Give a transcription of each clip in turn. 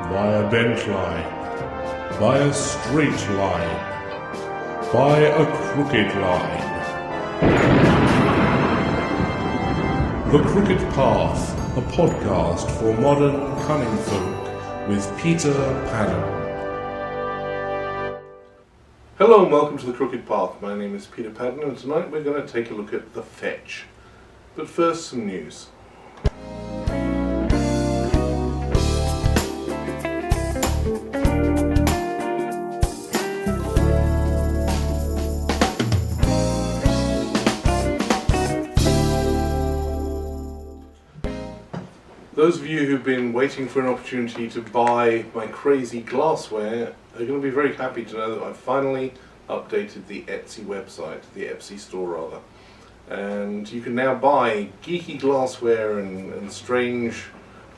by a bent line, by a straight line, by a crooked line. The Crooked Path, a podcast for modern cunning folk with Peter Pagan. Hello and welcome to The Crooked Path. My name is Peter Pagan and tonight we're going to take a look at the fetch. But first, some news. Those of you who've been waiting for an opportunity to buy my crazy glassware are going to be very happy to know that I've finally updated the Etsy website, the Etsy store rather. And you can now buy geeky glassware and strange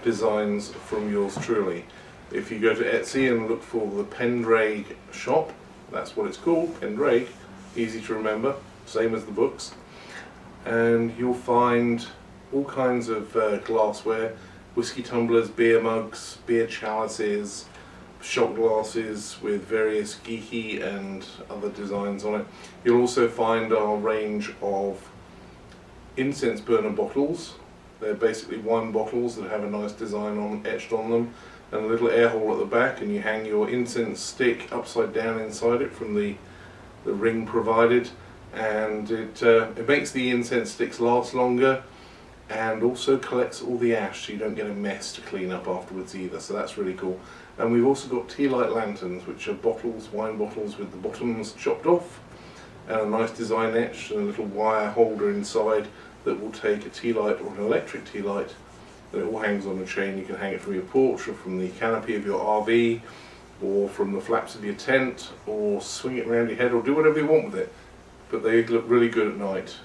designs from yours truly. If you go to Etsy and look for the Pendraig shop, that's what it's called, Pendraig, easy to remember, same as the books. And you'll find all kinds of glassware, whiskey tumblers, beer mugs, beer chalices, shot glasses with various geeky and other designs on it. You'll also find our range of incense burner bottles. They're basically wine bottles that have a nice design etched on them and a little air hole at the back, and you hang your incense stick upside down inside it from the ring provided, and it makes the incense sticks last longer and also collects all the ash so you don't get a mess to clean up afterwards either, so that's really cool. And we've also got tea light lanterns, which are bottles, wine bottles with the bottoms chopped off and a nice design etched and a little wire holder inside that will take a tea light or an electric tea light, and it all hangs on a chain. You can hang it from your porch or from the canopy of your RV or from the flaps of your tent, or swing it around your head, or do whatever you want with it, but they look really good at night.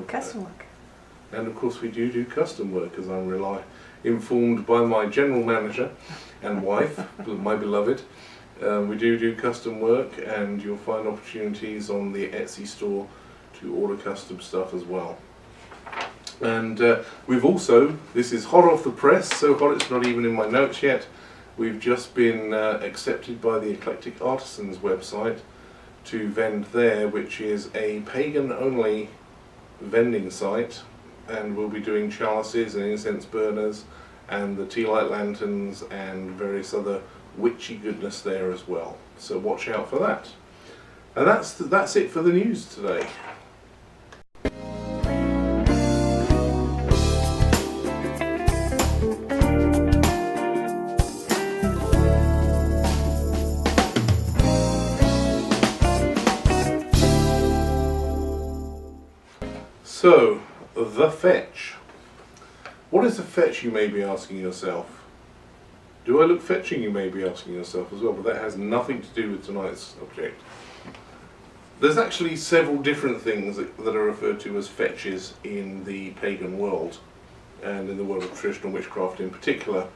Custom work. And of course we do custom work, as I'm informed by my general manager and wife, my beloved. We do custom work, and you'll find opportunities on the Etsy store to order custom stuff as well. And we've also, this is hot off the press, so hot it's not even in my notes yet, we've just been accepted by the Eclectic Artisans website to vend there, which is a pagan only vending site. And we'll be doing chalices and incense burners and the tea light lanterns and various other witchy goodness there as well. So watch out for that. And that's it for the news today. So, the fetch. What is a fetch, you may be asking yourself? Do I look fetching, you may be asking yourself as well, but that has nothing to do with tonight's subject. There's actually several different things that are referred to as fetches in the pagan world, and in the world of traditional witchcraft in particular.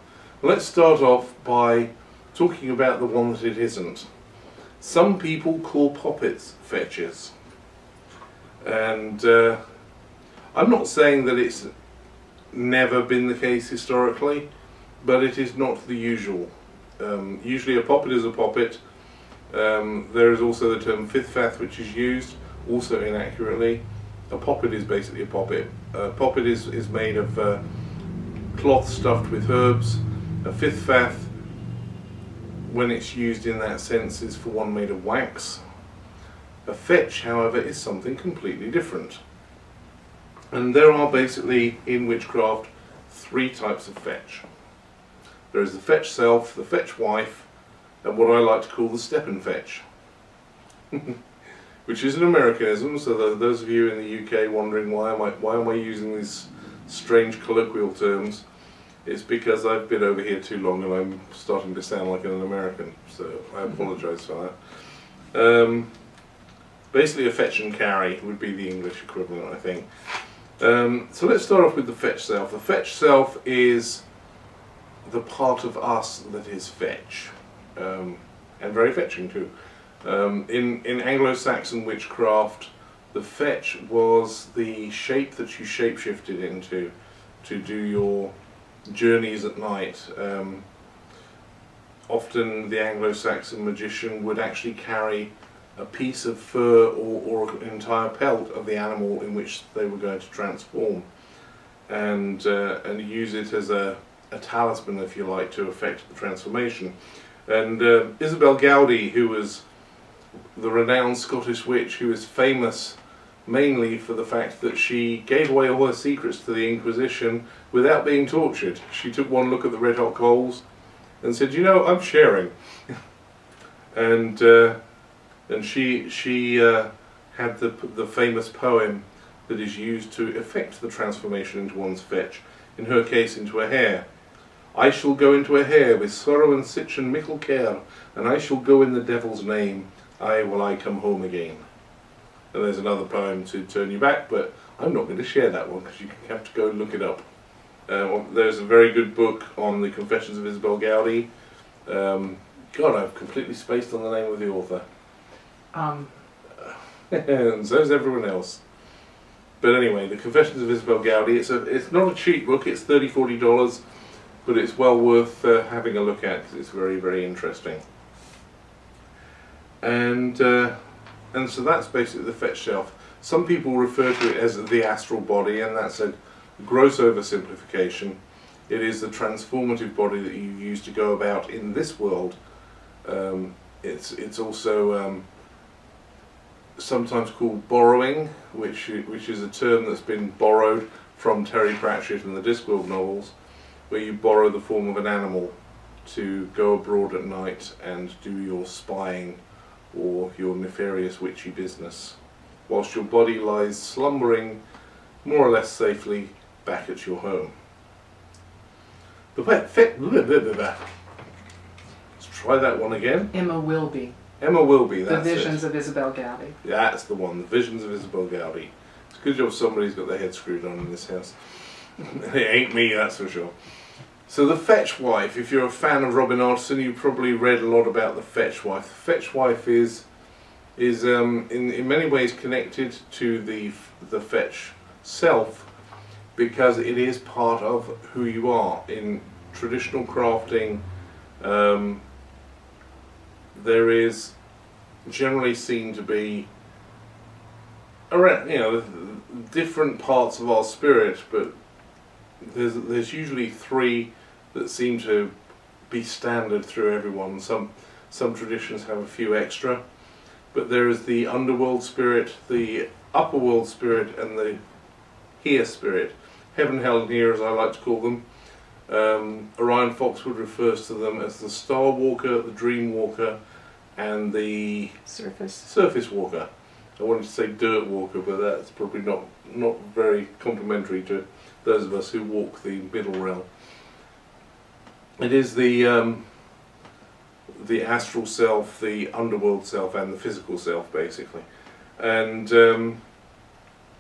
Let's start off by talking about the one that it isn't. Some people call poppets fetches, and I'm not saying that it's never been the case historically, but it is not the usual. Usually a poppet is a poppet. There is also the term fifth fath, which is used, also inaccurately. A poppet is basically a poppet. A poppet is made of cloth stuffed with herbs. A fifth fath, when it's used in that sense, is for one made of wax. A fetch, however, is something completely different. And there are basically, in witchcraft, three types of fetch. There is the fetch self, the fetch wife, and what I like to call the step and fetch. Which is an Americanism, so those of you in the UK wondering why am I using these strange colloquial terms, it's because I've been over here too long and I'm starting to sound like an American, so I apologise for that. Basically a fetch and carry would be the English equivalent, I think. So let's start off with the fetch self. The fetch self is the part of us that is fetch, and very fetching too. In Anglo-Saxon witchcraft, the fetch was the shape that you shapeshifted into to do your journeys at night. often the Anglo-Saxon magician would actually carry a piece of fur or an entire pelt of the animal in which they were going to transform, and use it as a talisman, if you like, to effect the transformation. And Isabel Gowdy, who was the renowned Scottish witch, who is famous mainly for the fact that she gave away all her secrets to the Inquisition without being tortured. She took one look at the red hot coals and said, "You know, I'm sharing." and she had the famous poem that is used to effect the transformation into one's fetch, in her case into a hare. "I shall go into a hare with sorrow and sich and mickle care, and I shall go in the devil's name, aye will I come home again." And there's another poem to turn you back, but I'm not going to share that one because you have to go and look it up. There's a very good book on the Confessions of Isabel Gowdy. God, I've completely spaced on the name of the author. And so's everyone else. But anyway, the Confessions of Isabel Gowdy, it's not a cheap book, it's $30–40, but it's well worth having a look at because it's very, very interesting. And so that's basically the fetch self. Some people refer to it as the astral body, and that's a gross oversimplification. It is the transformative body that you use to go about in this world. It's also sometimes called borrowing, which is a term that's been borrowed from Terry Pratchett and the Discworld novels, where you borrow the form of an animal to go abroad at night and do your spying or your nefarious witchy business, whilst your body lies slumbering more or less safely back at your home. Let's try that one again. Emma Wilby. Emma Wilby, that's The Visions of Isabel Gowdy. That's the one, The Visions of Isabel Gowdy. It's a good job somebody's got their head screwed on in this house. It ain't me, that's for sure. So the Fetch Wife, if you're a fan of Robin Artson, you've probably read a lot about the Fetch Wife. The Fetch Wife is in many ways connected to the Fetch self, because it is part of who you are. In traditional crafting, there is generally seen to be different parts of our spirit, but there's usually three that seem to be standard through everyone. Some traditions have a few extra, but there is the underworld spirit, the upper world spirit, and the here spirit. Heaven, hell, and here, as I like to call them. Orion Foxwood refers to them as the Star Walker, the Dream Walker, and the Surface Walker. I wanted to say Dirt Walker, but that's probably not very complimentary to those of us who walk the middle realm. It is the astral self, the underworld self, and the physical self, basically. And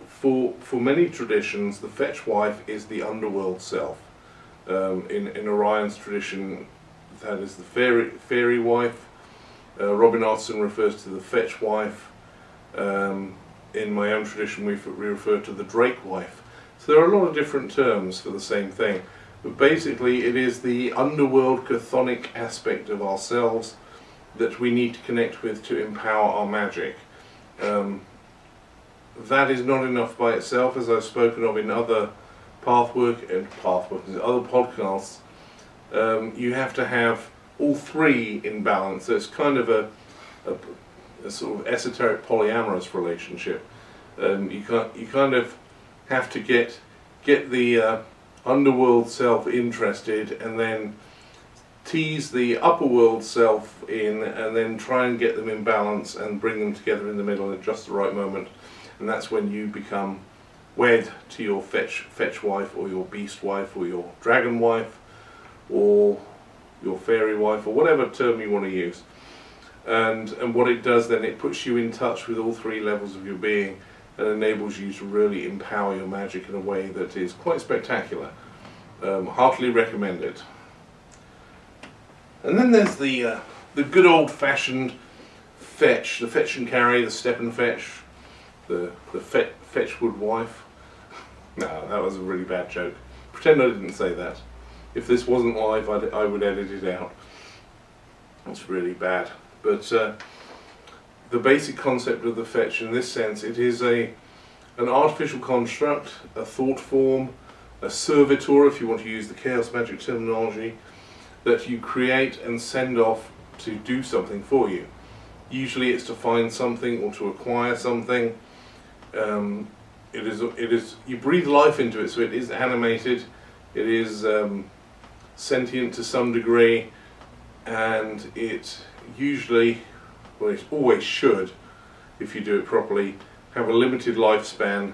for many traditions, the Fetch Wife is the underworld self. In Orion's tradition, that is the fairy wife. Robin Artson refers to the Fetch Wife. In my own tradition, we refer to the Drake Wife. So there are a lot of different terms for the same thing. But basically, it is the underworld chthonic aspect of ourselves that we need to connect with to empower our magic. That is not enough by itself, as I've spoken of in other other podcasts. You have to have all three in balance. So it's kind of a sort of esoteric polyamorous relationship. You kind of have to get the underworld self interested, and then tease the upper world self in, and then try and get them in balance and bring them together in the middle at just the right moment. And that's when you become wed to your fetch wife, or your beast wife, or your dragon wife, or your fairy wife, or whatever term you want to use. And what it does then, it puts you in touch with all three levels of your being, and enables you to really empower your magic in a way that is quite spectacular. Heartily recommend it. And then there's the good old-fashioned fetch, the fetch and carry, the step and fetch, the fetchwood wife. No, that was a really bad joke. Pretend I didn't say that. If this wasn't live, I would edit it out. It's really bad. But the basic concept of the fetch in this sense, it is an artificial construct, a thought form, a servitor if you want to use the chaos magic terminology, that you create and send off to do something for you. Usually it's to find something or to acquire something. It is you breathe life into it, so it is animated, it is sentient to some degree, and it usually, well, it always should, if you do it properly, have a limited lifespan,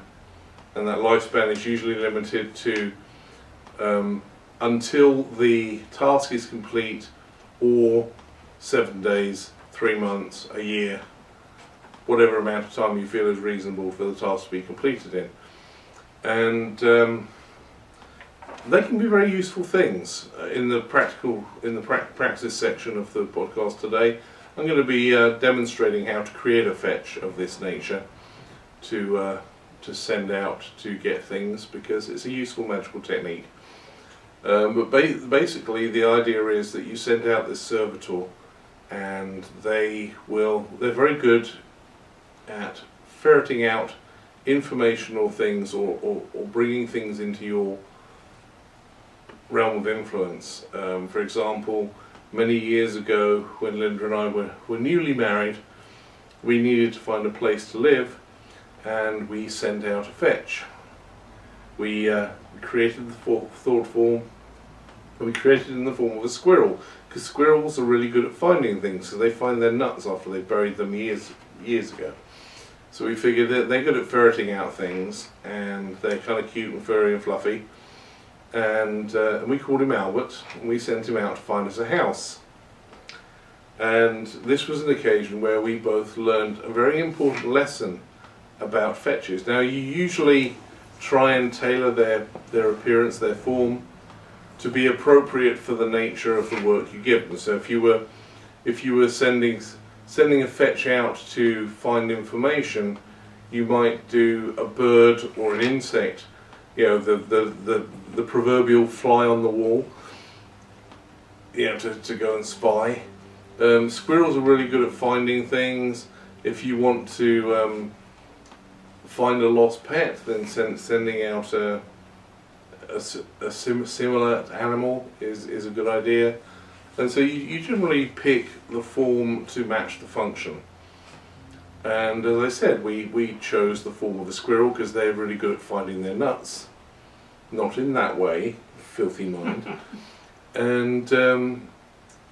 and that lifespan is usually limited to until the task is complete, or 7 days, 3 months, a year, whatever amount of time you feel is reasonable for the task to be completed in. And they can be very useful things. In the practice section of the podcast today, I'm going to be demonstrating how to create a fetch of this nature to send out to get things, because it's a useful magical technique. But basically the idea is that you send out this servitor, and they're very good at ferreting out information or things, or bringing things into your realm of influence. For example, many years ago when Linda and I were newly married, we needed to find a place to live, and we sent out a fetch. We created the thought form, and we created it in the form of a squirrel, because squirrels are really good at finding things, so they find their nuts after they've buried them years ago. So we figured that they're good at ferreting out things, and they're kind of cute and furry and fluffy, and we called him Albert, and we sent him out to find us a house. And this was an occasion where we both learned a very important lesson about fetches. Now, you usually try and tailor their appearance, their form, to be appropriate for the nature of the work you give them. So if you were sending a fetch out to find information, you might do a bird or an insect, you know, the proverbial fly on the wall, you know, to go and spy. Squirrels are really good at finding things. If you want to find a lost pet, then sending out a similar animal is a good idea. And so you generally pick the form to match the function. And as I said, we chose the form of a squirrel because they're really good at finding their nuts. Not in that way, filthy mind. And of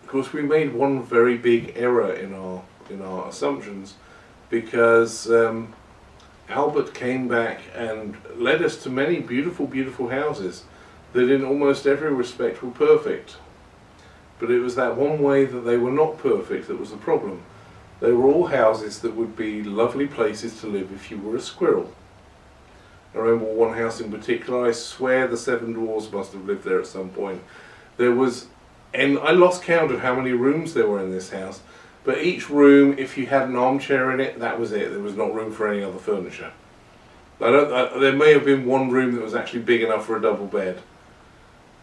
course we made one very big error in our assumptions, because Albert came back and led us to many beautiful, beautiful houses that in almost every respect were perfect. But it was that one way that they were not perfect that was the problem. They were all houses that would be lovely places to live if you were a squirrel. I remember one house in particular, I swear the 7 dwarves must have lived there at some point. And I lost count of how many rooms there were in this house, but each room, if you had an armchair in it, that was it. There was not room for any other furniture. There may have been one room that was actually big enough for a double bed.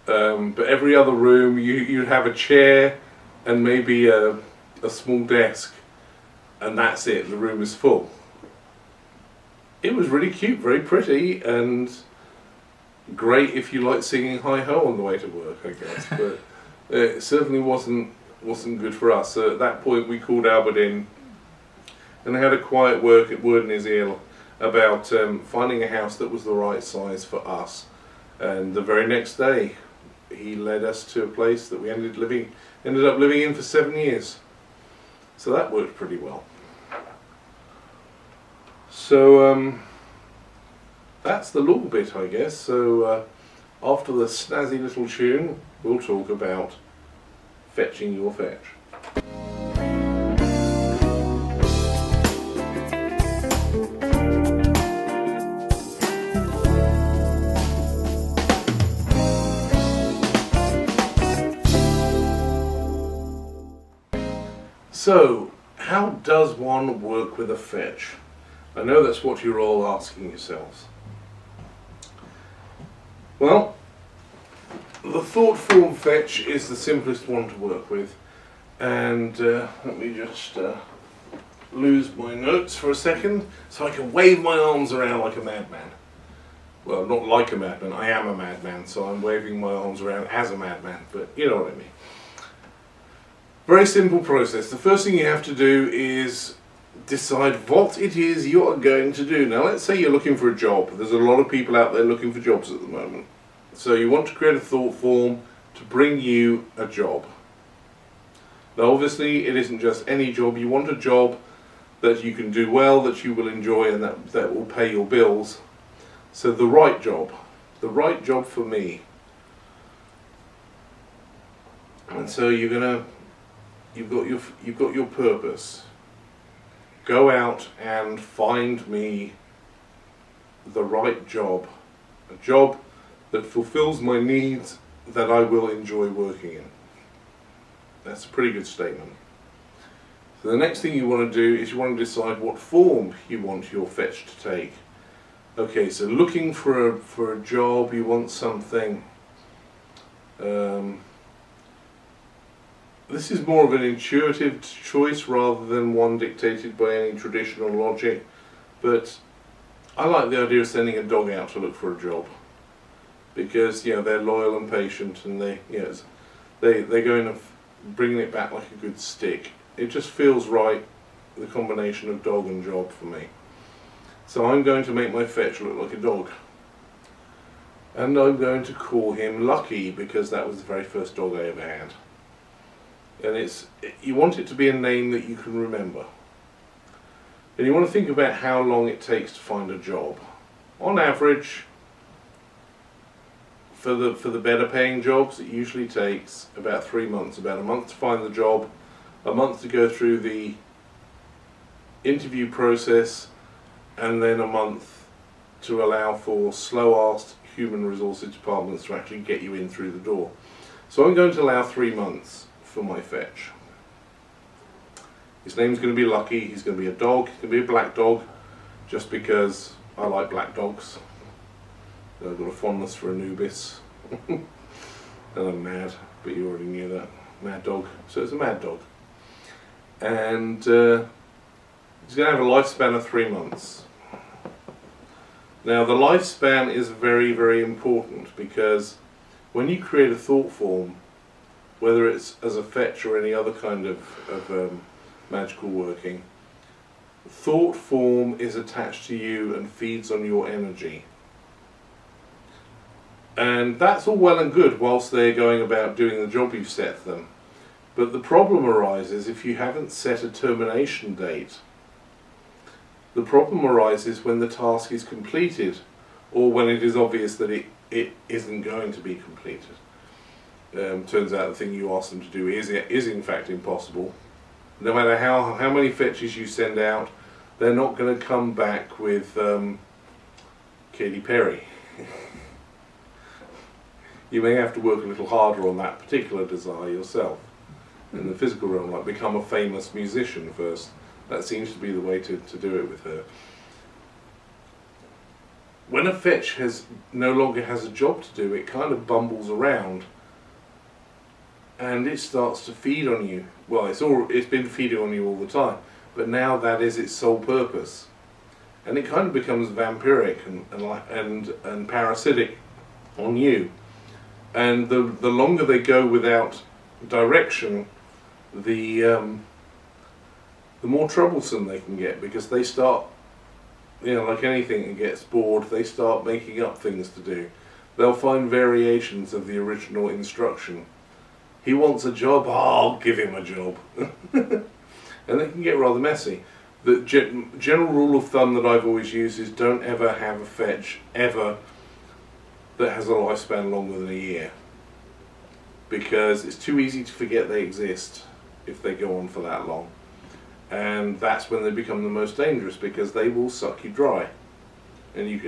But every other room, you'd have a chair and maybe a small desk, and that's it, the room is full. It was really cute, very pretty, and great if you like singing hi-ho on the way to work, I guess, but it certainly wasn't good for us. So at that point we called Albert in and had a quiet word in his ear about finding a house that was the right size for us. And the very next day he led us to a place that we ended up living in for 7 years. So that worked pretty well. So that's the law bit, I guess. So after the snazzy little tune, we'll talk about fetching your fetch. So, how does one work with a fetch? I know that's what you're all asking yourselves. Well, the thought form fetch is the simplest one to work with, And let me just lose my notes for a second so I can wave my arms around like a madman. Well, not like a madman, I am a madman, so I'm waving my arms around as a madman, but you know what I mean. Very simple process. The first thing you have to do is decide what it is you're going to do. Now, let's say you're looking for a job. There's a lot of people out there looking for jobs at the moment. So you want to create a thought form to bring you a job. Now, obviously, it isn't just any job. You want a job that you can do well, that you will enjoy, and that will pay your bills. So the right job for me. And so you've got your purpose. Go out and find me the right job, a job that fulfills my needs, that I will enjoy working in. That's a pretty good statement. So the next thing you want to do is you want to decide what form you want your fetch to take. Okay, so looking for a job, you want something. This is more of an intuitive choice rather than one dictated by any traditional logic, but I like the idea of sending a dog out to look for a job, because they're loyal and patient, and they go in and bringing it back like a good stick. It just feels right, the combination of dog and job for me. So I'm going to make my fetch look like a dog. And I'm going to call him Lucky, because that was the very first dog I ever had. And you want it to be a name that you can remember. And you want to think about how long it takes to find a job. On average, for the better paying jobs, it usually takes about 3 months. About a month to find the job, a month to go through the interview process, and then a month to allow for slow-assed human resources departments to actually get you in through the door. So I'm going to allow 3 months for my fetch. His name's going to be Lucky. He's going to be a dog. He's going to be a black dog, just because I like black dogs. I've got a fondness for Anubis. And I'm mad, but you already knew that. Mad dog. So it's a mad dog. And he's going to have a lifespan of 3 months. Now, the lifespan is very, very important, because when you create a thought form, whether it's as a fetch or any other kind of magical working, thought form is attached to you and feeds on your energy. And that's all well and good whilst they're going about doing the job you've set them. But the problem arises if you haven't set a termination date. The problem arises when the task is completed, or when it is obvious that it isn't going to be completed. Turns out the thing you ask them to do is in fact impossible. No matter how many fetches you send out, they're not going to come back with Katy Perry. You may have to work a little harder on that particular desire yourself. In the physical realm, like become a famous musician first. That seems to be the way to do it with her. When a fetch no longer has a job to do, it kind of bumbles around, and it starts to feed on you. Well, it's been feeding on you all the time, but now that is its sole purpose, and it kind of becomes vampiric and parasitic on you. And the longer they go without direction, the more troublesome they can get, because they start, like anything that gets bored, they start making up things to do. They'll find variations of the original instruction. He wants a job, I'll give him a job. And they can get rather messy. The general rule of thumb that I've always used is don't ever have a fetch, ever, that has a lifespan longer than a year. Because it's too easy to forget they exist if they go on for that long. And that's when they become the most dangerous, because they will suck you dry. The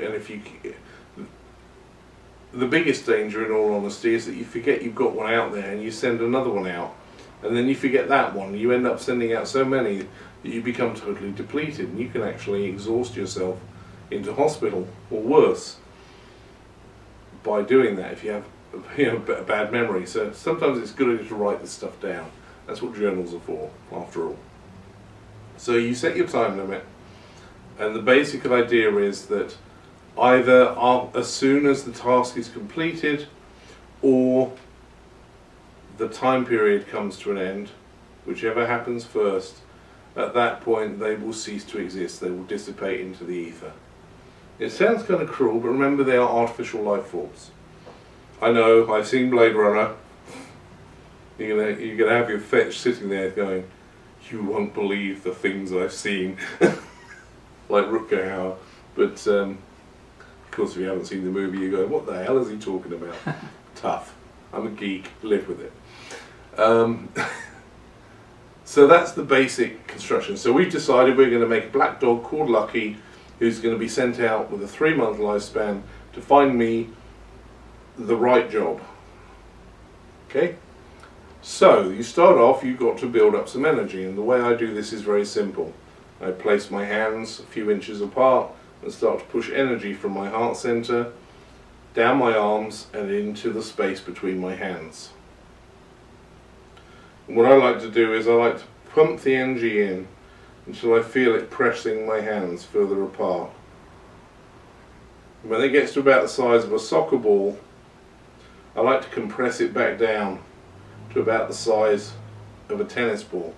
biggest danger, in all honesty, is that you forget you've got one out there and you send another one out, and then you forget that one. You end up sending out so many that you become totally depleted, and you can actually exhaust yourself into hospital or worse by doing that if you have a bad memory. So sometimes it's good to write this stuff down. That's what journals are for, after all. So you set your time limit, and the basic idea is that either as soon as the task is completed, or the time period comes to an end, whichever happens first, at that point they will cease to exist, they will dissipate into the ether. It sounds kind of cruel, but remember they are artificial life forms. I know, I've seen Blade Runner. You're gonna have your fetch sitting there going, you won't believe the things I've seen. Like Rutger Hauer. But of course if you haven't seen the movie you go, what the hell is he talking about? Tough. I'm a geek, live with it. So that's the basic construction. So we've decided we're going to make a black dog called Lucky, who's going to be sent out with a 3-month lifespan to find me the right job. Okay? So you start off, you've got to build up some energy, and the way I do this is very simple. I place my hands a few inches apart and start to push energy from my heart center down my arms and into the space between my hands. And what I like to do is I like to pump the energy in until I feel it pressing my hands further apart. When it gets to about the size of a soccer ball, I like to compress it back down to about the size of a tennis ball,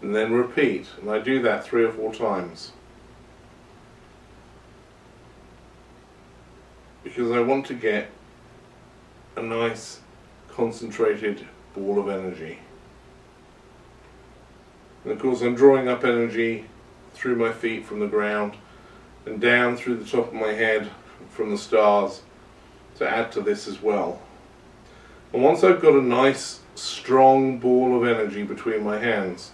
and then repeat, and I do that 3 or 4 times because I want to get a nice concentrated ball of energy. And of course I'm drawing up energy through my feet from the ground and down through the top of my head from the stars to add to this as well. And once I've got a nice strong ball of energy between my hands,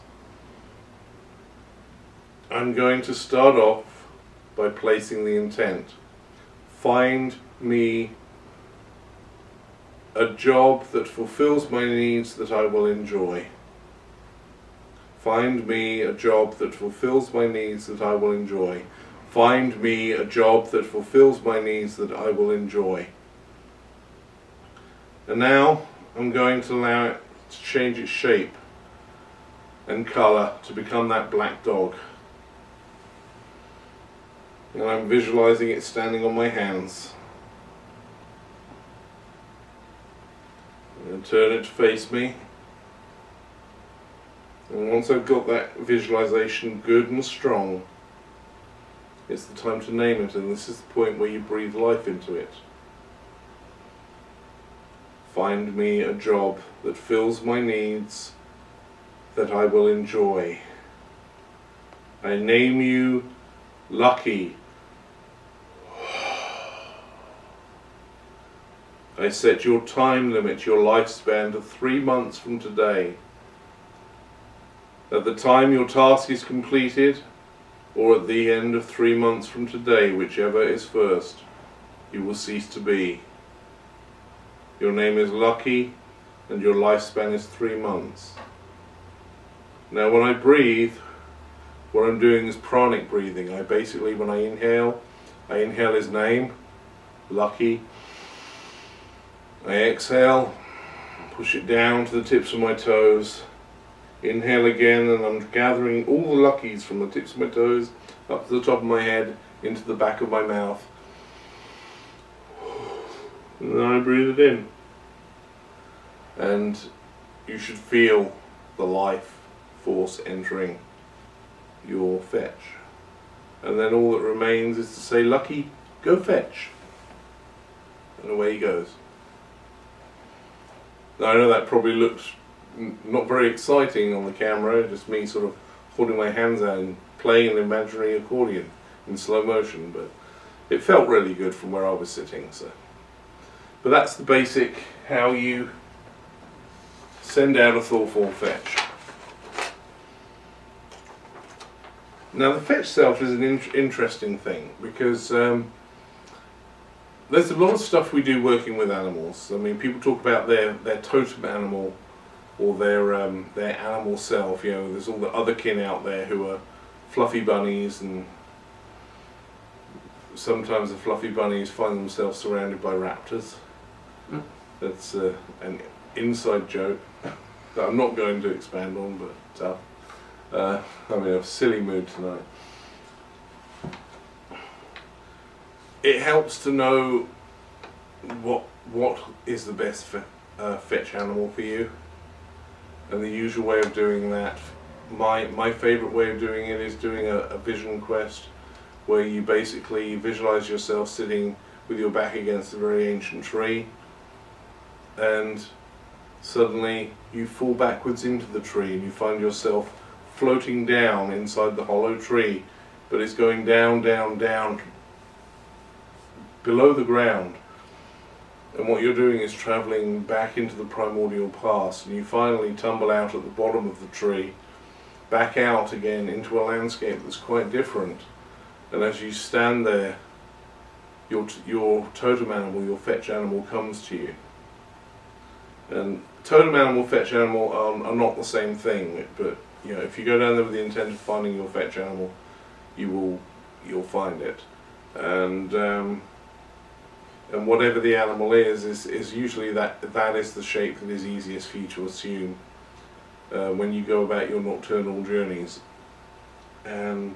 I'm going to start off by placing the intent. Find me a job that fulfills my needs that I will enjoy. Find me a job that fulfills my needs that I will enjoy. Find me a job that fulfills my needs that I will enjoy. And now I'm going to allow it to change its shape and colour to become that black dog. And I'm visualising it standing on my hands. And turn it to face me. And once I've got that visualisation good and strong, it's the time to name it, and this is the point where you breathe life into it. Find me a job that fills my needs that I will enjoy. I name you Lucky. I set your time limit, your lifespan, to 3 months from today. At the time your task is completed, or at the end of 3 months from today, whichever is first, you will cease to be. Your name is Lucky, and your lifespan is 3 months. Now when I breathe, what I'm doing is pranic breathing. I basically, when I inhale his name, Lucky. I exhale, push it down to the tips of my toes. Inhale again, and I'm gathering all the Luckies from the tips of my toes up to the top of my head, into the back of my mouth. And then I breathe it in. And you should feel the life force entering your fetch. And then all that remains is to say, Lucky, go fetch. And away he goes. Now I know that probably looks not very exciting on the camera, just me sort of holding my hands out and playing an imaginary accordion in slow motion, but it felt really good from where I was sitting. So, but that's the basic how you send out a thoughtful fetch. Now the fetch self is an interesting thing because there's a lot of stuff we do working with animals. I mean, people talk about their totem animal or their animal self. You know, there's all the other kin out there who are fluffy bunnies, and sometimes the fluffy bunnies find themselves surrounded by raptors. That's an inside joke. that I'm not going to expand on, but I'm in a silly mood tonight. It helps to know what is the best fetch animal for you, and the usual way of doing that. My favourite way of doing it is doing a vision quest, where you basically visualise yourself sitting with your back against a very ancient tree, and suddenly you fall backwards into the tree and you find yourself floating down inside the hollow tree, but it's going down, down, down below the ground. And what you're doing is travelling back into the primordial past, and you finally tumble out at the bottom of the tree, back out again into a landscape that's quite different. And as you stand there, your totem animal, your fetch animal, comes to you. And totem animal, fetch animal are not the same thing, but if you go down there with the intent of finding your fetch animal, you'll find it. And whatever the animal is usually that is the shape that is easiest for you to assume when you go about your nocturnal journeys. And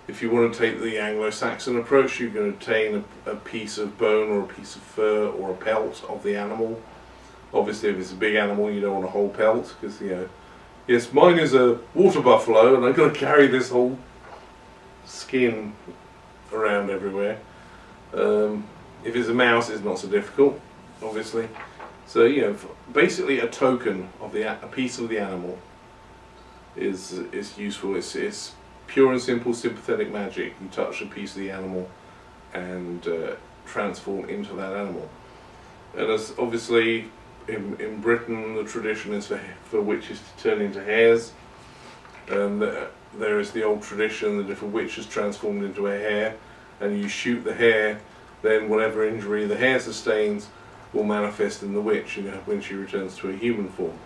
if you want to take the Anglo-Saxon approach, you can obtain a piece of bone or a piece of fur or a pelt of the animal. Obviously, if it's a big animal, you don't want a whole pelt, because yes, mine is a water buffalo, and I've got to carry this whole skin around everywhere. If it's a mouse, it's not so difficult, obviously. So basically, a token of a piece of the animal is useful. It's pure and simple sympathetic magic. You touch a piece of the animal and transform into that animal. And as obviously in Britain, the tradition is for witches to turn into hares, and there is the old tradition that if a witch is transformed into a hare and you shoot the hare, then whatever injury the hare sustains will manifest in the witch when she returns to a human form.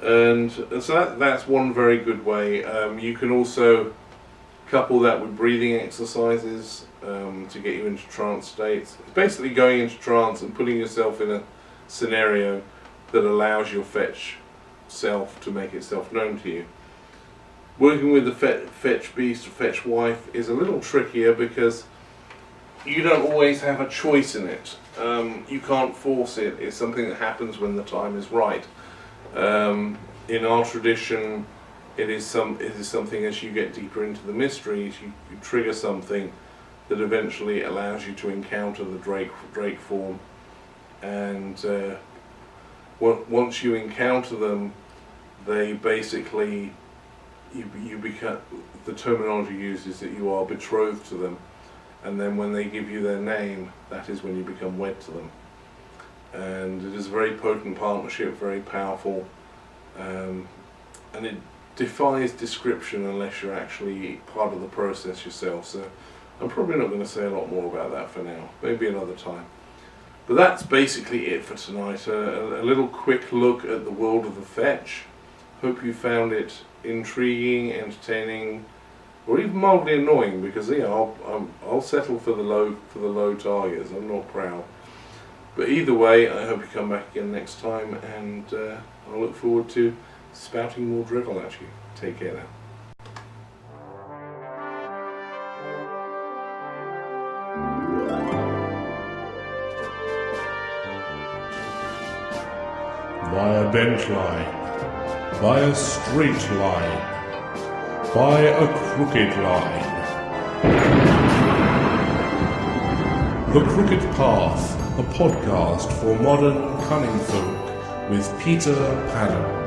And so that's one very good way. You can also couple that with breathing exercises to get you into trance states. It's basically going into trance and putting yourself in a scenario that allows your fetch self to make itself known to you. Working with the fetch beast or fetch wife is a little trickier because you don't always have a choice in it. You can't force it. It's something that happens when the time is right. In our tradition, it is something, as you get deeper into the mysteries, you trigger something that eventually allows you to encounter the drake form, and once you encounter them, they basically you become, the terminology used is that you are betrothed to them, and then when they give you their name, that is when you become wed to them. And it is a very potent partnership, very powerful, and it defies description unless you're actually part of the process yourself. So I'm probably not going to say a lot more about that for now, maybe another time. But that's basically it for tonight, a little quick look at the world of the fetch. Hope you found it intriguing, entertaining, or even mildly annoying, because I'll settle for the low targets. I'm not proud. But either way, I hope you come back again next time, and I look forward to spouting more drivel at you. Take care now. By a bent line, by a straight line, by a crooked line. The Crooked Path, a podcast for modern cunning folk with Peter Pagan.